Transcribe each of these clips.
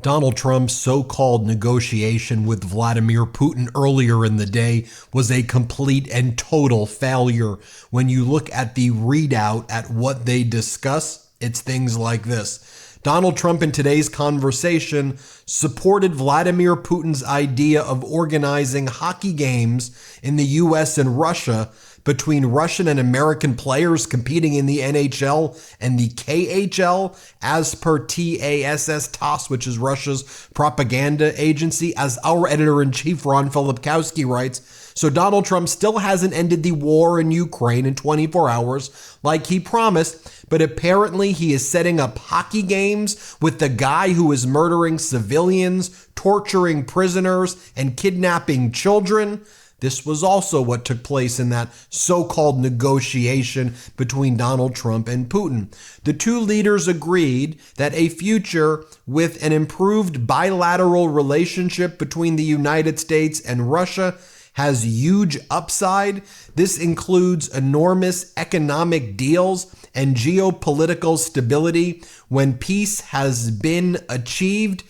Donald Trump's so-called negotiation with Vladimir Putin earlier in the day was a complete and total failure. When you look at the readout at what they discuss, it's things like this. Donald Trump in today's conversation supported Vladimir Putin's idea of organizing hockey games in the U.S. and Russia between Russian and American players competing in the NHL and the KHL, as per TASS, which is Russia's propaganda agency, as our editor-in-chief Ron Filipkowski writes. So Donald Trump still hasn't ended the war in Ukraine in 24 hours like he promised, but apparently he is setting up hockey games with the guy who is murdering civilians, torturing prisoners, and kidnapping children. This was also what took place in that so-called negotiation between Donald Trump and Putin. The two leaders agreed that a future with an improved bilateral relationship between the United States and Russia has huge upside. This includes enormous economic deals and geopolitical stability when peace has been achieved.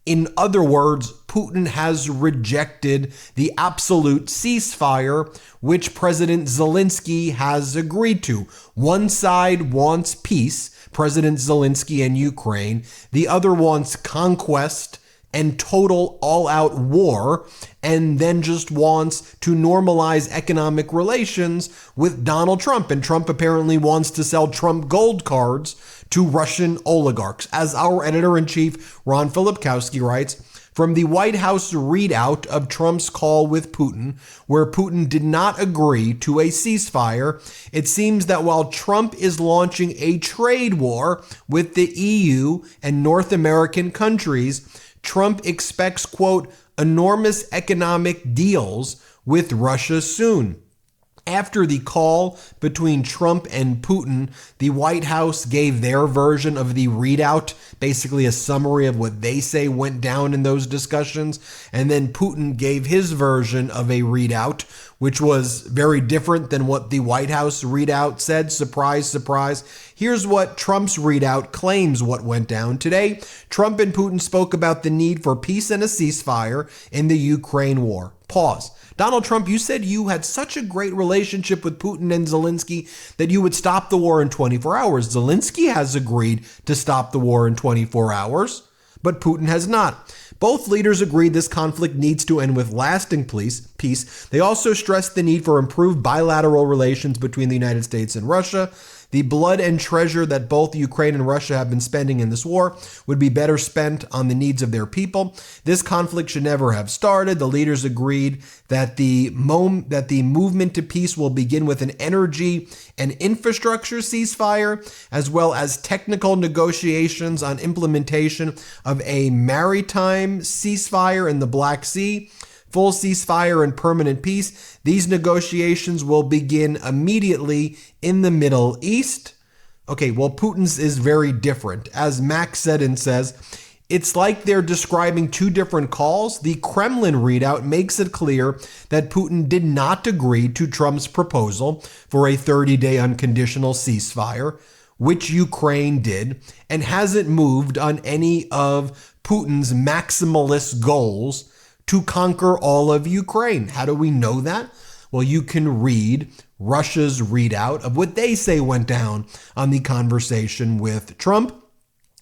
In other words, Putin has rejected the absolute ceasefire, which President Zelenskyy has agreed to. One side wants peace, President Zelenskyy and Ukraine. The other wants conquest and total all-out war, and then just wants to normalize economic relations with Donald Trump. And Trump apparently wants to sell Trump gold cards to Russian oligarchs. As our editor-in-chief Ron Filipkowski writes, from the White House readout of Trump's call with Putin, where Putin did not agree to a ceasefire, it seems that while Trump is launching a trade war with the EU and North American countries, Trump expects, quote, enormous economic deals with Russia soon. After the call between Trump and Putin, the White House gave their version of the readout, basically a summary of what they say went down in those discussions. And then Putin gave his version of a readout, which was very different than what the White House readout said. Surprise, surprise. Here's what Trump's readout claims what went down today. Trump and Putin spoke about the need for peace and a ceasefire in the Ukraine war. Pause. Donald Trump, you said you had such a great relationship with Putin and Zelenskyy that you would stop the war in 24 hours. Zelenskyy has agreed to stop the war in 24 hours, but Putin has not. Both leaders agreed this conflict needs to end with lasting peace. They also stressed the need for improved bilateral relations between the United States and Russia. The blood and treasure that both Ukraine and Russia have been spending in this war would be better spent on the needs of their people. This conflict should never have started. The leaders agreed that the movement to peace will begin with an energy and infrastructure ceasefire, as well as technical negotiations on implementation of a maritime ceasefire in the Black Sea. Full ceasefire and permanent peace. These negotiations will begin immediately in the Middle East. Okay, well, Putin's is very different. As Max Seddon says, it's like they're describing two different calls. The Kremlin readout makes it clear that Putin did not agree to Trump's proposal for a 30-day unconditional ceasefire, which Ukraine did, and hasn't moved on any of Putin's maximalist goals to conquer all of Ukraine. How do we know that? Well, you can read Russia's readout of what they say went down on the conversation with Trump.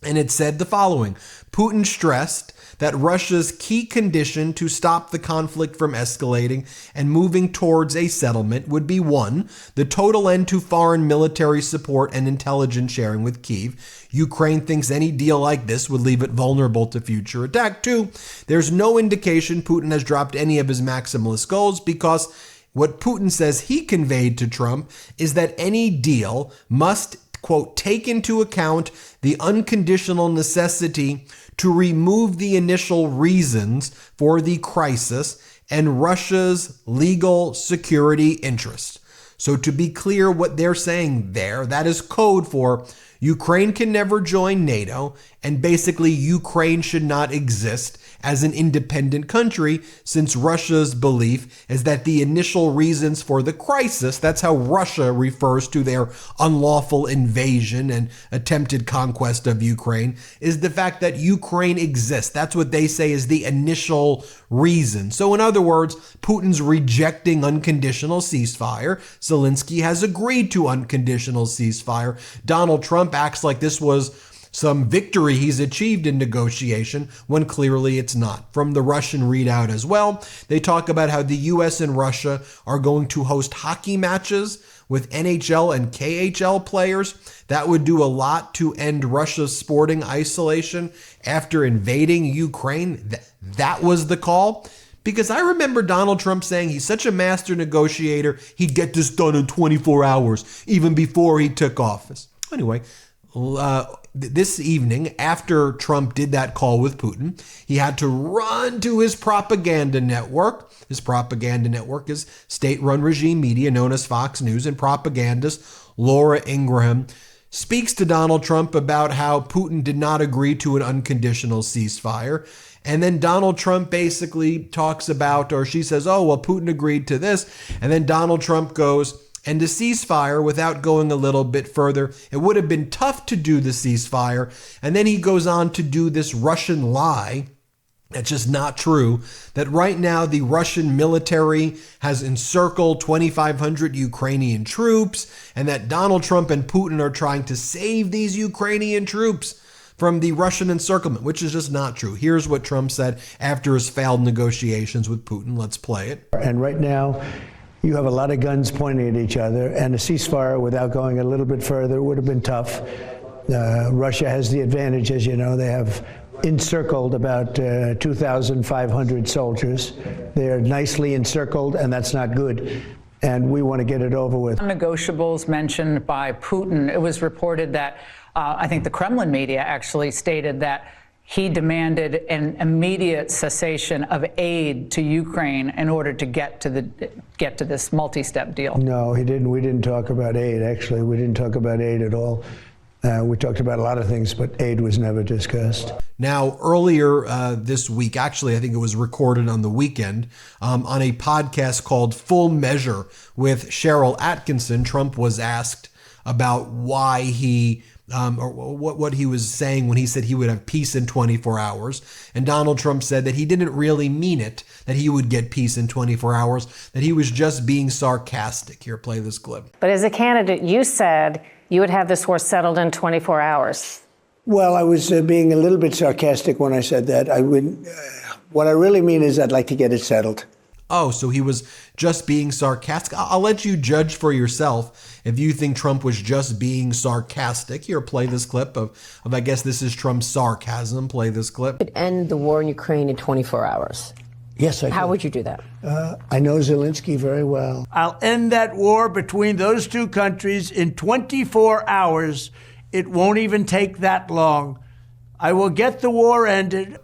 And it said the following: Putin stressed that Russia's key condition to stop the conflict from escalating and moving towards a settlement would be 1, the total end to foreign military support and intelligence sharing with Kyiv. Ukraine thinks any deal like this would leave it vulnerable to future attack. 2, there's no indication Putin has dropped any of his maximalist goals, because what Putin says he conveyed to Trump is that any deal must, quote, take into account the unconditional necessity to remove the initial reasons for the crisis and Russia's legal security interests. So to be clear what they're saying there, that is code for Ukraine can never join NATO, and basically Ukraine should not exist as an independent country, since Russia's belief is that the initial reasons for the crisis, that's how Russia refers to their unlawful invasion and attempted conquest of Ukraine, is the fact that Ukraine exists. That's what they say is the initial reason. So in other words, Putin's rejecting unconditional ceasefire. Zelenskyy has agreed to unconditional ceasefire. Donald Trump acts like this was some victory he's achieved in negotiation when clearly it's not. From the Russian readout as well, they talk about how the US and Russia are going to host hockey matches with NHL and KHL players. That would do a lot to end Russia's sporting isolation after invading Ukraine. That was the call. Because I remember Donald Trump saying he's such a master negotiator, he'd get this done in 24 hours, even before he took office. Anyway, this evening, after Trump did that call with Putin, he had to run to his propaganda network. His propaganda network is state-run regime media known as Fox News, and propagandist Laura Ingraham speaks to Donald Trump about how Putin did not agree to an unconditional ceasefire. And then Donald Trump basically talks about, or she says, oh, well, Putin agreed to this. And then Donald Trump goes, and the ceasefire, without going a little bit further, it would have been tough to do the ceasefire. And then he goes on to do this Russian lie. That's just not true. That right now the Russian military has encircled 2,500 Ukrainian troops, and that Donald Trump and Putin are trying to save these Ukrainian troops from the Russian encirclement, which is just not true. Here's what Trump said after his failed negotiations with Putin. Let's play it. And right now, you have a lot of guns pointing at each other, and a ceasefire without going a little bit further would have been tough. Russia has the advantage, as you know. They have encircled about 2,500 soldiers. They're nicely encircled, and that's not good. And we want to get it over with. Negotiables mentioned by Putin. It was reported that I think the Kremlin media actually stated that he demanded an immediate cessation of aid to Ukraine in order to get to this multi-step deal. No, he didn't. We didn't talk about aid. Actually, we didn't talk about aid at all. We talked about a lot of things, but aid was never discussed. Now, earlier this week, actually, I think it was recorded on the weekend, on a podcast called Full Measure with Cheryl Atkinson, Trump was asked about why he or what he was saying when he said he would have peace in 24 hours. And Donald Trump said that he didn't really mean it, that he would get peace in 24 hours, that he was just being sarcastic. Here, play this clip. But as a candidate, you said you would have this war settled in 24 hours. Well, I was being a little bit sarcastic when I said that. What I really mean is I'd like to get it settled. Oh, so he was just being sarcastic. I'll let you judge for yourself if you think Trump was just being sarcastic. Here, play this clip of I guess this is Trump's sarcasm. Play this clip. End the war in Ukraine in 24 hours. Yes, I do. How would you do that? I know Zelenskyy very well. I'll end that war between those two countries in 24 hours. It won't even take that long. I will get the war ended.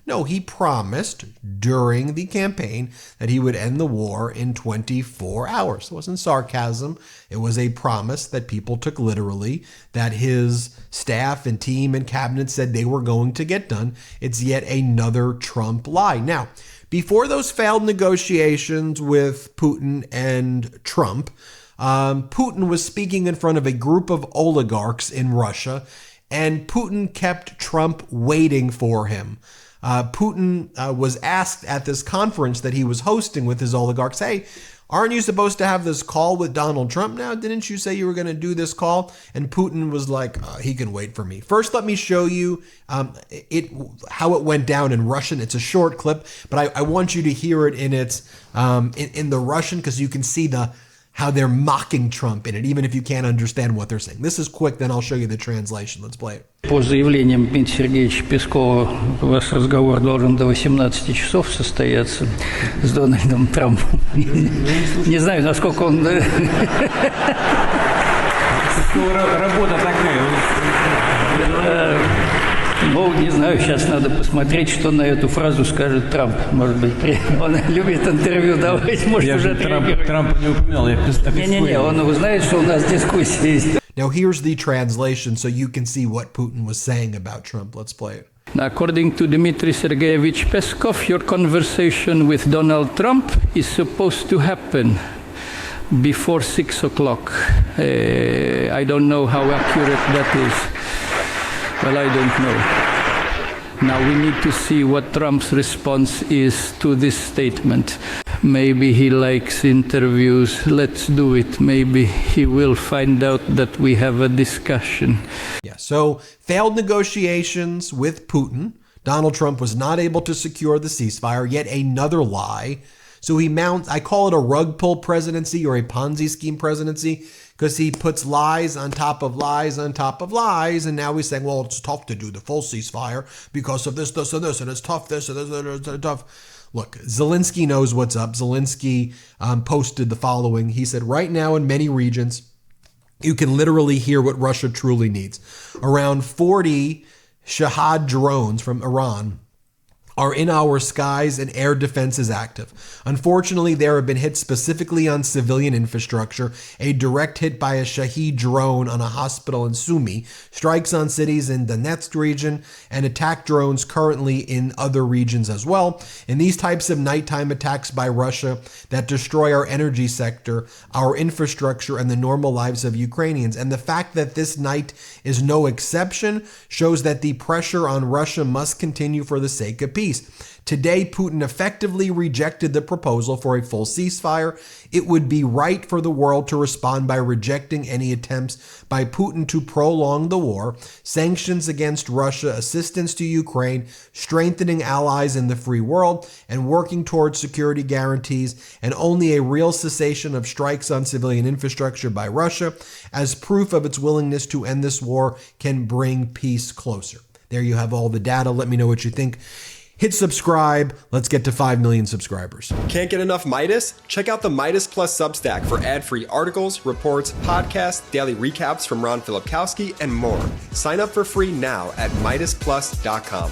No, he promised during the campaign that he would end the war in 24 hours. It wasn't sarcasm. It was a promise that people took literally, that his staff and team and cabinet said they were going to get done. It's yet another Trump lie. Now, before those failed negotiations with Putin and Trump, Putin was speaking in front of a group of oligarchs in Russia, and Putin kept Trump waiting for him. Putin was asked at this conference that he was hosting with his oligarchs, hey, aren't you supposed to have this call with Donald Trump now? Didn't you say you were going to do this call? And Putin was like, he can wait for me. First, let me show you how it went down in Russian. It's a short clip, but I want you to hear it in its in the Russian, because you can see how they're mocking Trump in it, even if you can't understand what they're saying. This is quick, then I'll show you the translation. Let's play it. По заявлениям Дмитрия Сергеевича Пескова, у вас разговор должен до 18 часов состояться с Дональдом Трампом. Не знаю, насколько он... Работа такая. Ну, не знаю, сейчас надо посмотреть, что на эту фразу скажет Трамп. Может быть, он любит интервью давать, может, уже Трампа не упоминал. Не-не-не, он знает, что у нас дискуссия есть. Now here's the translation so you can see what Putin was saying about Trump. Let's play it. According to Dmitry Sergeyevich Peskov, your conversation with Donald Trump is supposed to happen before 6 o'clock. I don't know how accurate that is. Well, I don't know. Now we need to see what Trump's response is to this statement. Maybe he likes interviews. Let's do it. Maybe he will find out that we have a discussion. Yeah, so failed negotiations with Putin. Donald Trump was not able to secure the ceasefire. Yet another lie. So he mounts, I call it a rug pull presidency or a Ponzi scheme presidency, because he puts lies on top of lies on top of lies. And now he's saying, well, it's tough to do the full ceasefire because of this, and this, and it's tough, this, and this, and it's tough. Look, Zelenskyy knows what's up. Zelenskyy posted the following. He said, right now in many regions, you can literally hear what Russia truly needs. Around 40 Shahad drones from Iran are in our skies and air defense is active. Unfortunately, there have been hits specifically on civilian infrastructure, a direct hit by a Shahed drone on a hospital in Sumy, strikes on cities in the Donetsk region, and attack drones currently in other regions as well. And these types of nighttime attacks by Russia that destroy our energy sector, our infrastructure, and the normal lives of Ukrainians. And the fact that this night is no exception shows that the pressure on Russia must continue for the sake of peace. Today, Putin effectively rejected the proposal for a full ceasefire. It would be right for the world to respond by rejecting any attempts by Putin to prolong the war, sanctions against Russia, assistance to Ukraine, strengthening allies in the free world, and working towards security guarantees, and only a real cessation of strikes on civilian infrastructure by Russia as proof of its willingness to end this war can bring peace closer. There you have all the data. Let me know what you think. Hit subscribe. Let's get to 5 million subscribers. Can't get enough Meidas? Check out the Meidas Plus Substack for ad-free articles, reports, podcasts, daily recaps from Ron Filipkowski, and more. Sign up for free now at MeidasPlus.com.